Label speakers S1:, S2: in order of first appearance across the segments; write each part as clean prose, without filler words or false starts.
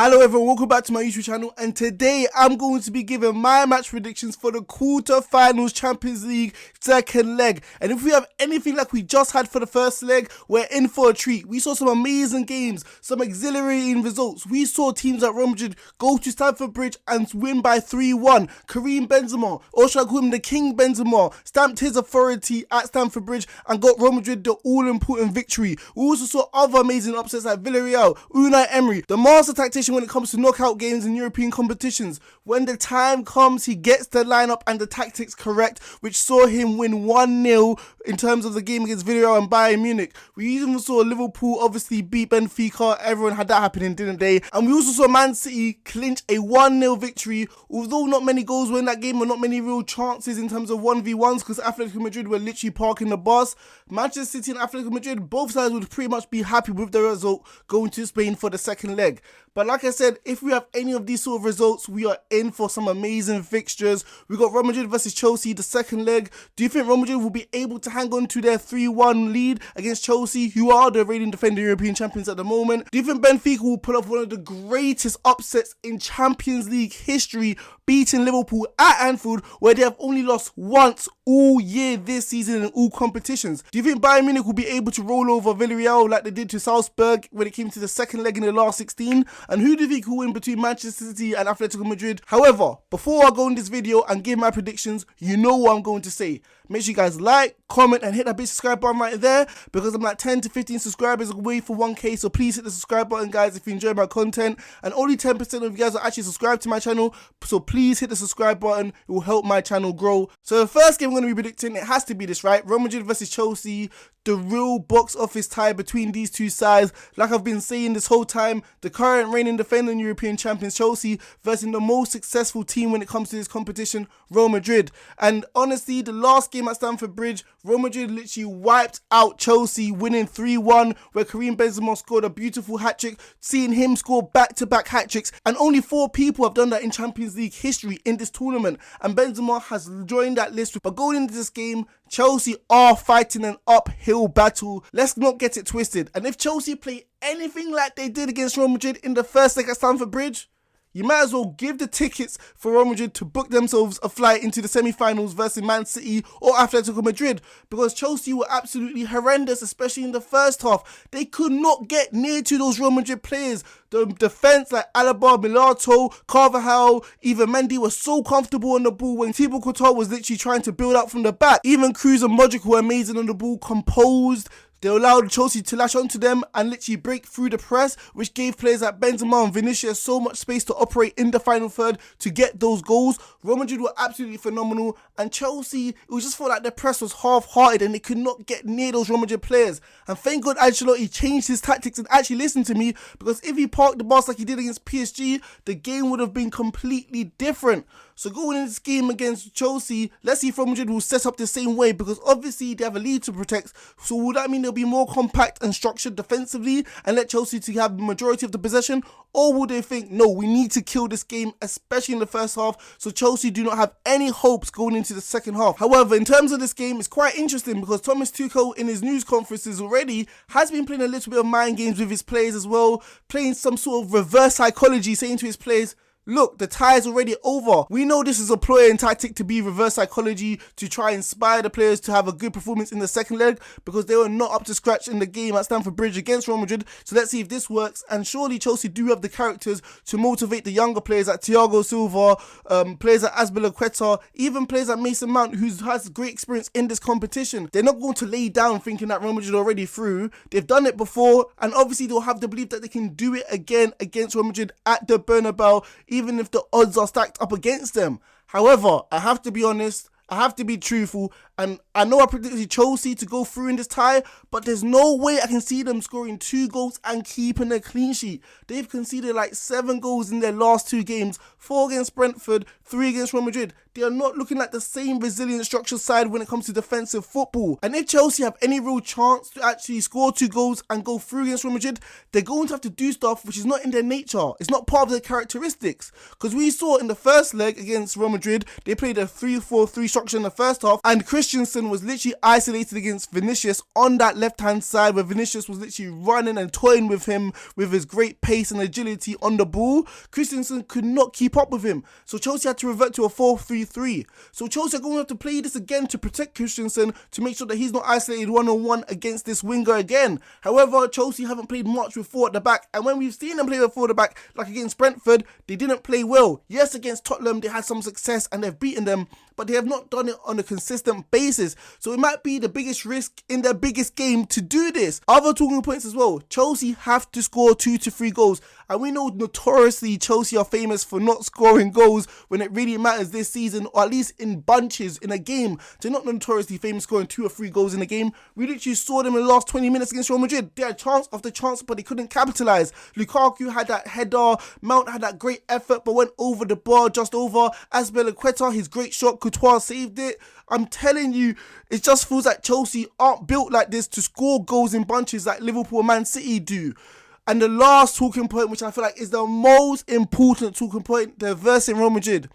S1: Hello everyone, welcome back to my YouTube channel, and today I'm going to be giving my match predictions for the quarter-finals Champions League second leg. And if we have anything like we just had for the first leg, we're in for a treat. We saw some amazing games, some exhilarating results. We saw teams like Real Madrid go to Stamford Bridge and win by 3-1. Karim Benzema, or should I call him the King Benzema, stamped his authority at Stamford Bridge and got Real Madrid the all-important victory. We also saw other amazing upsets like Villarreal, Unai Emery, the master tactician when it comes to knockout games and European competitions. When the time comes, he gets the lineup and the tactics correct, which saw him win 1-0 in terms of the game against Villarreal and Bayern Munich. We even saw Liverpool obviously beat Benfica. Everyone had that happening, didn't they? And we also saw Man City clinch a 1-0 victory, although not many goals were in that game and not many real chances in terms of 1v1s because Atletico Madrid were literally parking the bus. Manchester City and Atletico Madrid, both sides would pretty much be happy with the result going to Spain for the second leg. But like I said, if we have any of these sort of results, we are in for some amazing fixtures. We got Real Madrid versus Chelsea, the second leg. Do you think Real Madrid will be able to hang on to their 3-1 lead against Chelsea, who are the reigning defending European champions at the moment? Do you think Benfica will pull off one of the greatest upsets in Champions League history, beating Liverpool at Anfield, where they have only lost once all year this season in all competitions? Do you think Bayern Munich will be able to roll over Villarreal like they did to Salzburg when it came to the second leg in the last 16? And who do you think will win between Manchester City and Atletico Madrid? However, before I go in this video and give my predictions, you know what I'm going to say. Make sure you guys like, comment, and hit that big subscribe button right there, because I'm like 10 to 15 subscribers away for 1k. So please hit the subscribe button, guys, if you enjoy my content. And only 10% of you guys are actually subscribed to my channel, so please hit the subscribe button. It will help my channel grow. So the first game I'm going to be predicting, it has to be this, right? Real Madrid versus Chelsea. The real box office tie between these two sides. Like I've been saying this whole time, the current reigning defending European champions Chelsea versus the most successful team when it comes to this competition, Real Madrid. And honestly, the last game at Stamford Bridge, Real Madrid literally wiped out Chelsea, winning 3-1, where Karim Benzema scored a beautiful hat-trick, seeing him score back-to-back hat-tricks. And only 4 people have done that in Champions League history in this tournament, and Benzema has joined that list. But going into this game, Chelsea are fighting an uphill battle. Let's not get it twisted. And if Chelsea play anything like they did against Real Madrid in the first leg at Stamford Bridge, you might as well give the tickets for Real Madrid to book themselves a flight into the semi-finals versus Man City or Atletico Madrid, because Chelsea were absolutely horrendous, especially in the first half. They could not get near to those Real Madrid players. The defense like Alaba, Milito, Carvajal, even Mendy were so comfortable on the ball when Thibaut Courtois was literally trying to build up from the back. Even Cruz and Modric were amazing on the ball, composed. They allowed Chelsea to lash onto them and literally break through the press, which gave players like Benzema and Vinicius so much space to operate in the final third to get those goals. Real Madrid were absolutely phenomenal, and Chelsea, it was just felt like the press was half-hearted and they could not get near those Real Madrid players. And thank God Ancelotti changed his tactics and actually listened to me, because if he parked the bus like he did against PSG, the game would have been completely different. So going into this game against Chelsea, let's see if Real Madrid will set up the same way, because obviously they have a lead to protect. So will that mean they'll be more compact and structured defensively and let Chelsea to have the majority of the possession? Or will they think, no, we need to kill this game, especially in the first half, so Chelsea do not have any hopes going into the second half? However, in terms of this game, it's quite interesting because Thomas Tuchel in his news conferences already has been playing a little bit of mind games with his players as well, playing some sort of reverse psychology, saying to his players, look, the tie is already over. We know this is a ploy and tactic to be reverse psychology to try and inspire the players to have a good performance in the second leg, because they were not up to scratch in the game at Stamford Bridge against Real Madrid. So let's see if this works. And surely Chelsea do have the characters to motivate the younger players like Thiago Silva, players like Azpilicueta, even players like Mason Mount, who has great experience in this competition. They're not going to lay down thinking that Real Madrid are already through. They've done it before, and obviously they'll have the belief that they can do it again against Real Madrid at the Bernebou, even if the odds are stacked up against them. However, I have to be honest, I have to be truthful, and I know I predicted Chelsea to go through in this tie, but there's no way I can see them scoring 2 goals and keeping a clean sheet. They've conceded like 7 goals in their last 2 games, 4 against Brentford, 3 against Real Madrid. They are not looking like the same resilient structured side when it comes to defensive football. And if Chelsea have any real chance to actually score 2 goals and go through against Real Madrid, they're going to have to do stuff which is not in their nature. It's not part of their characteristics. Because we saw in the first leg against Real Madrid, they played a 3-4-3 structure in the first half, and Christian Christensen was literally isolated against Vinicius on that left-hand side, where Vinicius was literally running and toying with him with his great pace and agility on the ball. Christensen could not keep up with him, so Chelsea had to revert to a 4-3-3. So Chelsea are going to have to play this again to protect Christensen, to make sure that he's not isolated one-on-one against this winger again. However, Chelsea haven't played much with four at the back, and when we've seen them play with four at the back, like against Brentford, they didn't play well. Yes, against Tottenham, they had some success and they've beaten them, but they have not done it on a consistent basis. So it might be the biggest risk in their biggest game to do this. Other talking points as well, Chelsea have to score 2 to 3 goals. And we know notoriously Chelsea are famous for not scoring goals when it really matters this season, or at least in bunches in a game. They're not notoriously famous scoring 2 or 3 goals in a game. We literally saw them in the last 20 minutes against Real Madrid. They had chance after chance, but they couldn't capitalise. Lukaku had that header, Mount had that great effort, but went over the bar, just over. Azpilicueta, his great shot, Courtois saved it. I'm telling you, it just feels like Chelsea aren't built like this to score goals in bunches like Liverpool and Man City do. And the last talking point, which I feel like is the most important talking point, they're versing Real Madrid.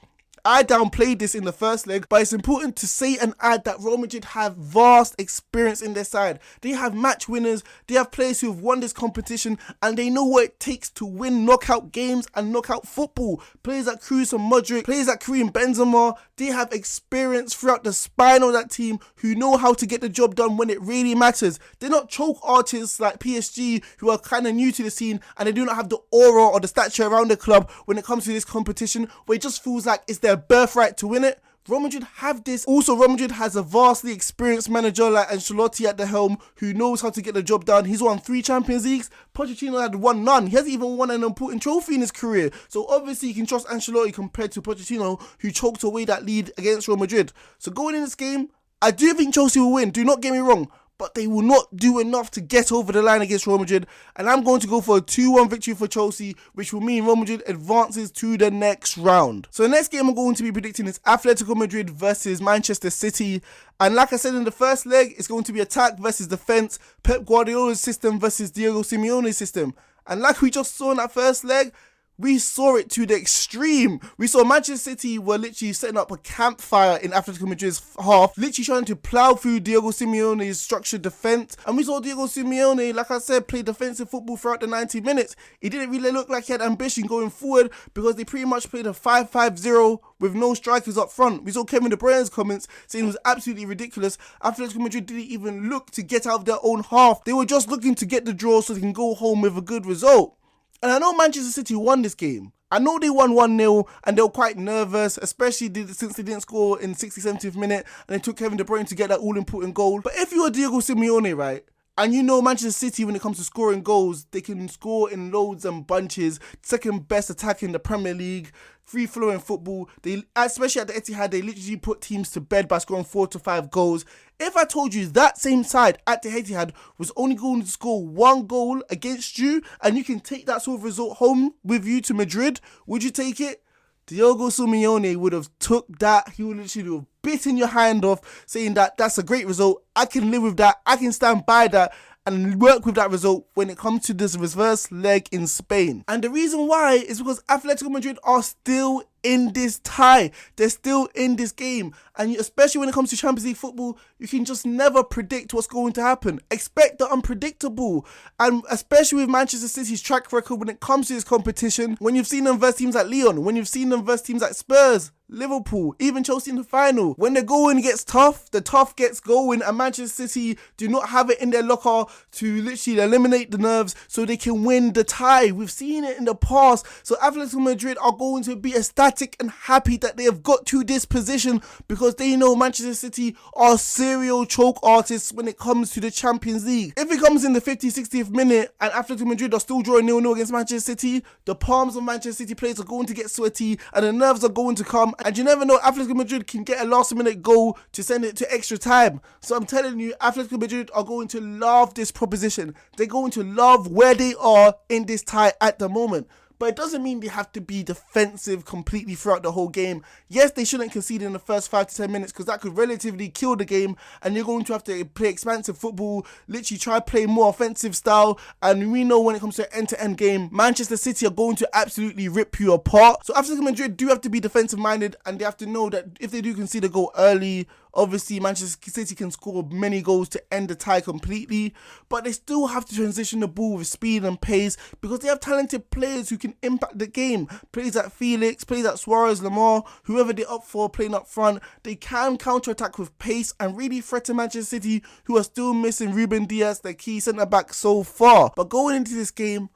S1: I downplayed this in the first leg, but it's important to say and add that Real Madrid have vast experience in their side. They have match winners, they have players who have won this competition, and they know what it takes to win knockout games and knockout football. Players like Kroos and Modric, players like Karim Benzema, they have experience throughout the spine of that team who know how to get the job done when it really matters. They're not choke artists like PSG who are kind of new to the scene, and they do not have the aura or the stature around the club when it comes to this competition, where it just feels like it's their birthright to win it. Real Madrid have this. Also, Real Madrid has a vastly experienced manager like Ancelotti at the helm who knows how to get the job done. He's won 3 Champions Leagues. Pochettino had won none. He hasn't even won an important trophy in his career. So obviously you can trust Ancelotti compared to Pochettino, who choked away that lead against Real Madrid. So going in this game, I do think Chelsea will win. Do not get me wrong. But they will not do enough to get over the line against Real Madrid. And I'm going to go for a 2-1 victory for Chelsea, which will mean Real Madrid advances to the next round. So the next game I'm going to be predicting is Atletico Madrid versus Manchester City. And like I said in the first leg, it's going to be attack versus defense, Pep Guardiola's system versus Diego Simone's system. And like we just saw in that first leg, we saw it to the extreme. We saw Manchester City were literally setting up a campfire in Atletico Madrid's half, literally trying to plough through Diego Simeone's structured defence. And we saw Diego Simione, like I said, play defensive football throughout the 90 minutes. It didn't really look like he had ambition going forward because they pretty much played a 5-5-0 with no strikers up front. We saw Kevin De Bruyne's comments saying it was absolutely ridiculous. Atletico Madrid didn't even look to get out of their own half. They were just looking to get the draw so they can go home with a good result. And I know Manchester City won this game. I know they won 1-0 and they were quite nervous, especially since they didn't score in 60th, 70th minute and it took Kevin De Bruyne to get that all-important goal. But if you're Diego Simione, right, and you know Manchester City, when it comes to scoring goals, they can score in loads and bunches, second best attack in the Premier League, free-flowing football. They, especially at the Etihad, they literally put teams to bed by scoring 4 to 5 goals. If I told you that same side at the Etihad was only going to score 1 goal against you, and you can take that sort of result home with you to Madrid, would you take it? Diego Simione would have took that. He would literally have bitten your hand off, saying that that's a great result. I can live with that. I can stand by that and work with that result when it comes to this reverse leg in Spain. And the reason why is because Atletico Madrid are still in this tie. They're still in this game. And especially when it comes to Champions League football, you can just never predict what's going to happen. Expect the unpredictable. And especially with Manchester City's track record when it comes to this competition, when you've seen them versus teams like Lyon, when you've seen them versus teams like Spurs, Liverpool, even Chelsea in the final. When the going gets tough, the tough gets going, and Manchester City do not have it in their locker to literally eliminate the nerves so they can win the tie. We've seen it in the past. So Atletico Madrid are going to be ecstatic and happy that they have got to this position because they know Manchester City are serial choke artists when it comes to the Champions League. If it comes in the 50th, 60th minute and Atletico Madrid are still drawing 0-0 against Manchester City, the palms of Manchester City players are going to get sweaty and the nerves are going to come. And you never know, Atletico Madrid can get a last minute goal to send it to extra time. So I'm telling you, Atletico Madrid are going to love this proposition. They're going to love where they are in this tie at the moment. But it doesn't mean they have to be defensive completely throughout the whole game. Yes, they shouldn't concede in the first 5 to 10 minutes because that could relatively kill the game and you're going to have to play expansive football, literally try to play more offensive style. And we know when it comes to an end-to-end game, Manchester City are going to absolutely rip you apart. So Atletico Madrid do have to be defensive minded and they have to know that if they do concede a goal early Obviously, Manchester City can score many goals to end the tie completely, but they still have to transition the ball with speed and pace because they have talented players who can impact the game. Players like Felix, players like Suarez, Lamar, whoever they're up for playing up front, they can counter-attack with pace and really threaten Manchester City, who are still missing Ruben Dias, their key centre-back so far. But going into this game,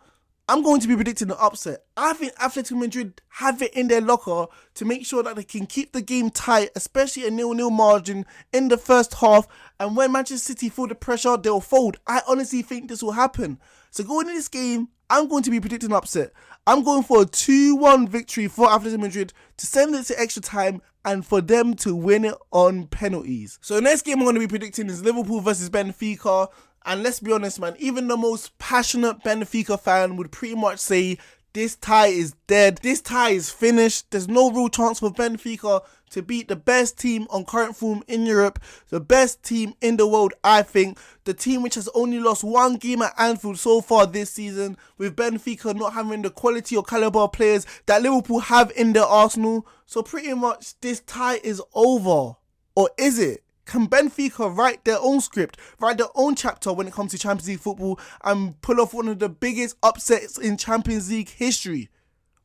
S1: I'm going to be predicting an upset. I think Atletico Madrid have it in their locker to make sure that they can keep the game tight, especially a 0-0 margin in the first half. And when Manchester City feel the pressure, they'll fold. I honestly think this will happen. So going into this game, I'm going to be predicting an upset. I'm going for a 2-1 victory for Atletico Madrid to send it to extra time and for them to win it on penalties. So the next game I'm going to be predicting is Liverpool versus Benfica. And let's be honest, man, even the most passionate Benfica fan would pretty much say this tie is dead. This tie is finished. There's no real chance for Benfica to beat the best team on current form in Europe, the best team in the world, I think. The team which has only lost one game at Anfield so far this season, with Benfica not having the quality or caliber of players that Liverpool have in their arsenal. So pretty much this tie is over. Or is it? Can Benfica write their own script, write their own chapter when it comes to Champions League football and pull off one of the biggest upsets in Champions League history?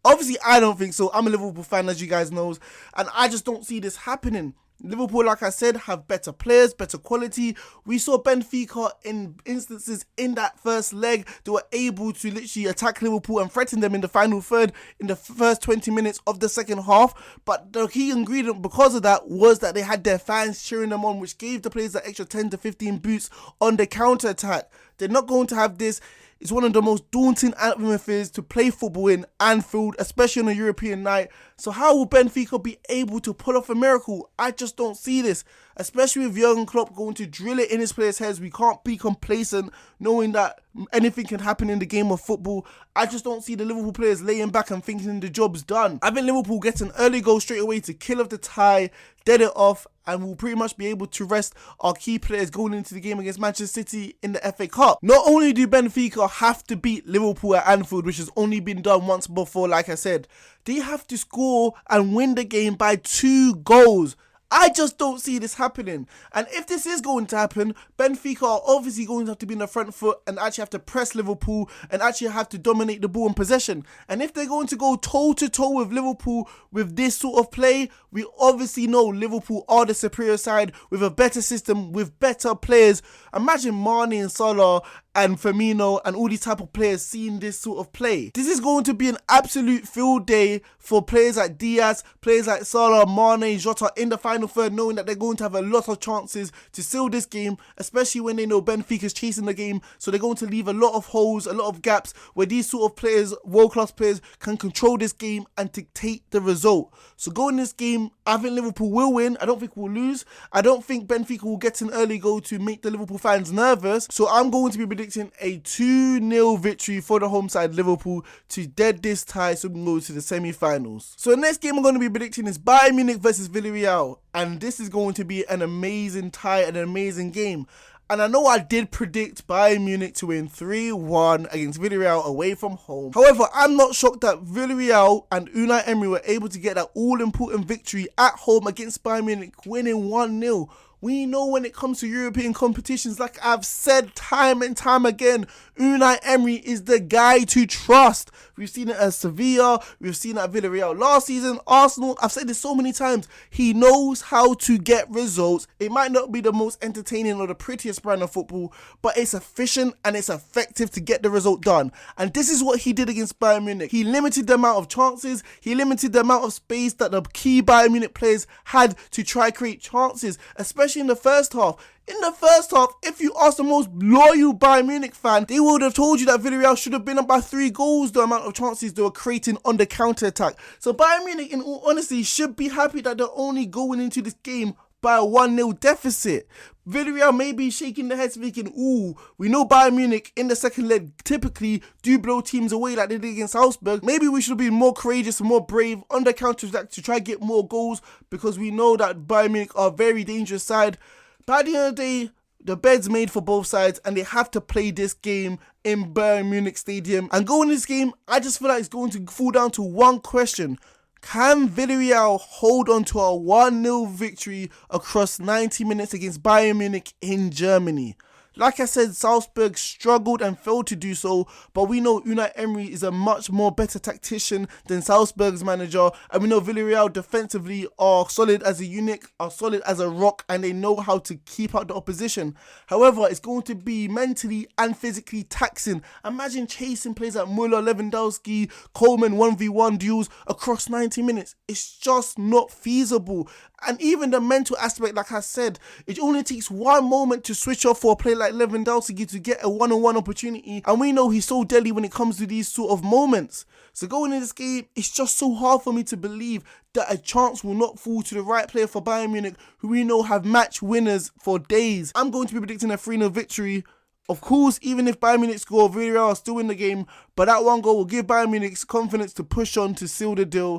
S1: Obviously, I don't think so. I'm a Liverpool fan, as you guys know, and I just don't see this happening. Liverpool, like I said, have better players, better quality. We saw Benfica in instances in that first leg. They were able to literally attack Liverpool and threaten them in the final third in the first 20 minutes of the second half. But the key ingredient because of that was that they had their fans cheering them on, which gave the players that extra 10 to 15 boosts on the counter-attack. They're not going to have this. It's one of the most daunting atmospheres to play football in Anfield, especially on a European night. So how will Benfica be able to pull off a miracle? I just don't see this, especially with Jurgen Klopp going to drill it in his players' heads. We can't be complacent knowing that anything can happen in the game of football. I just don't see the Liverpool players laying back and thinking the job's done. I think Liverpool gets an early goal straight away to kill off the tie, dead it off, and we'll pretty much be able to rest our key players going into the game against Manchester City in the FA Cup. Not only do Benfica have to beat Liverpool at Anfield, which has only been done once before, like I said, they have to score and win the game by 2 goals. I just don't see this happening. And if this is going to happen, Benfica are obviously going to have to be in the front foot and actually have to press Liverpool and actually have to dominate the ball in possession. And if they're going to go toe-to-toe with Liverpool with this sort of play, we obviously know Liverpool are the superior side with a better system, with better players. Imagine Mane and Salah and Firmino and all these type of players seeing this sort of play. This is going to be an absolute field day for players like Diaz, players like Salah, Mane, Jota in the final third, knowing that they're going to have a lot of chances to seal this game, especially when they know Benfica's chasing the game. So they're going to leave a lot of holes, a lot of gaps where these sort of players, world-class players, can control this game and dictate the result. So going this game, I think Liverpool will win. I don't think we'll lose. I don't think Benfica will get an early goal to make the Liverpool fans nervous. So I'm going to be predicting a 2-0 victory for the home side Liverpool to dead this tie so we can go to the semi-finals. So the next game I'm going to be predicting is Bayern Munich versus Villarreal, and this is going to be an amazing tie and an amazing game. And I know I did predict Bayern Munich to win 3-1 against Villarreal away from home. However, I'm not shocked that Villarreal and Unai Emery were able to get that all-important victory at home against Bayern Munich, winning 1-0. We know when it comes to European competitions, like I've said time and time again, Unai Emery is the guy to trust. We've seen it at Sevilla, we've seen it at Villarreal last season, Arsenal. I've said this so many times. He knows how to get results. It might not be the most entertaining or the prettiest brand of football, but it's efficient and it's effective to get the result done. And this is what he did against Bayern Munich. He limited the amount of chances. He limited the amount of space that the key Bayern Munich players had to try create chances, especially in the first half. In the first half, if you ask the most loyal Bayern Munich fan, they would have told you that Villarreal should have been up by 3 goals, the amount of chances they were creating on the counter-attack. So Bayern Munich, in all honesty, should be happy that they're only going into this game by a 1-0 deficit. Villarreal may be shaking their heads thinking, ooh, we know Bayern Munich in the second leg typically do blow teams away like they did against Salzburg. Maybe we should be more courageous and more brave on the counter-attack to try to get more goals, because we know that Bayern Munich are a very dangerous side. But at the end of the day, the bed's made for both sides and they have to play this game in Bayern Munich Stadium. And going in this game, I just feel like it's going to fall down to one question. Can Villarreal hold on to a 1-0 victory across 90 minutes against Bayern Munich in Germany? Like I said, Salzburg struggled and failed to do so, but we know Unai Emery is a much more better tactician than Salzburg's manager, and we know Villarreal defensively are solid as a unit, are solid as a rock, and they know how to keep out the opposition. However, it's going to be mentally and physically taxing. Imagine chasing players like Muller, Lewandowski, Coleman 1v1 duels across 90 minutes. It's just not feasible. And even the mental aspect, like I said, it only takes one moment to switch off for a player like Lewandowski to get a one-on-one opportunity. And we know he's so deadly when it comes to these sort of moments. So going into this game, it's just so hard for me to believe that a chance will not fall to the right player for Bayern Munich, who we know have match winners for days. I'm going to be predicting a 3-0 victory. Of course, even if Bayern Munich score, Villarreal are still in the game, but that one goal will give Bayern Munich confidence to push on to seal the deal.